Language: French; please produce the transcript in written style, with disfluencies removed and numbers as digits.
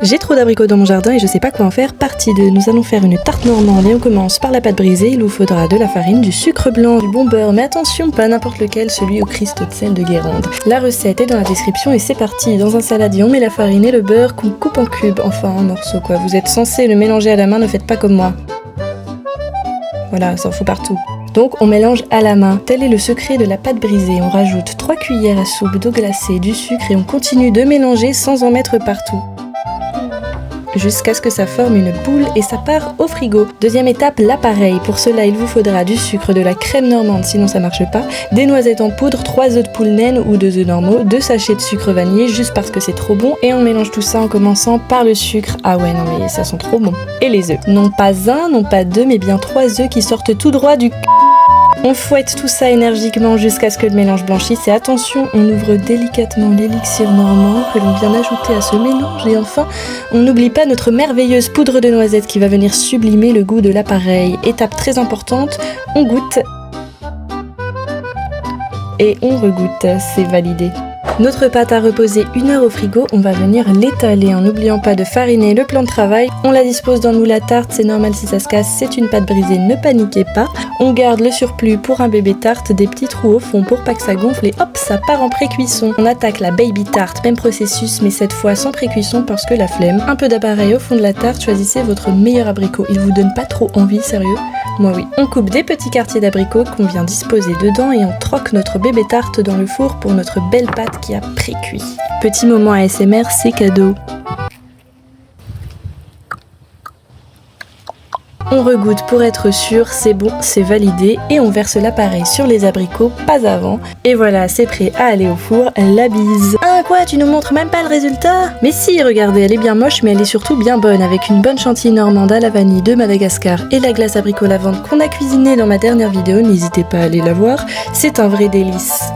J'ai trop d'abricots dans mon jardin et je sais pas quoi en faire. Partie 2, nous allons faire une tarte normande et on commence par la pâte brisée. Il vous faudra de la farine, du sucre blanc, du bon beurre, mais attention, pas n'importe lequel, celui au cristaux de sel de Guérande. La recette est dans la description et c'est parti. Dans un saladier, on met la farine et le beurre qu'on coupe en cubes, enfin en morceaux quoi. Vous êtes censé le mélanger à la main, ne faites pas comme moi. Voilà, ça en fout partout. Donc on mélange à la main, tel est le secret de la pâte brisée. On rajoute 3 cuillères à soupe d'eau glacée, du sucre et on continue de mélanger sans en mettre partout. Jusqu'à ce que ça forme une boule et ça part au frigo. Deuxième étape, l'appareil. Pour cela, il vous faudra du sucre, de la crème normande, sinon ça marche pas, des noisettes en poudre, 3 œufs de poule naine ou 2 œufs normaux, 2 sachets de sucre vanillé juste parce que c'est trop bon et on mélange tout ça en commençant par le sucre. Ah ouais, non mais ça sent trop bon. Et les œufs. Non pas un, non pas deux, mais bien 3 œufs qui sortent tout droit du On fouette tout ça énergiquement jusqu'à ce que le mélange blanchisse et attention, on ouvre délicatement l'élixir normand que l'on vient d'ajouter à ce mélange et enfin, on n'oublie pas notre merveilleuse poudre de noisette qui va venir sublimer le goût de l'appareil. Étape très importante, on goûte et on regoute, c'est validé. Notre pâte a reposé 1 heure au frigo, on va venir l'étaler en n'oubliant pas de fariner le plan de travail. On la dispose dans le moule à tarte, c'est normal si ça se casse, c'est une pâte brisée, ne paniquez pas. On garde le surplus pour un bébé tarte, des petits trous au fond pour pas que ça gonfle et hop, ça part en pré-cuisson. On attaque la baby tarte, même processus mais cette fois sans pré-cuisson parce que la flemme. Un peu d'appareil au fond de la tarte, choisissez votre meilleur abricot, il vous donne pas trop envie, sérieux? Moi oui. On coupe des petits quartiers d'abricots qu'on vient disposer dedans et on troque notre bébé tarte dans le four pour notre belle pâte qui a pré-cuit. Petit moment ASMR, c'est cadeau. On regoute pour être sûr, c'est bon, c'est validé et on verse l'appareil sur les abricots, pas avant. Et voilà, c'est prêt à aller au four, la bise. Ah quoi, tu nous montres même pas le résultat? Mais si, regardez, elle est bien moche mais elle est surtout bien bonne avec une bonne chantilly normande à la vanille de Madagascar et la glace abricot lavande qu'on a cuisinée dans ma dernière vidéo, n'hésitez pas à aller la voir, c'est un vrai délice.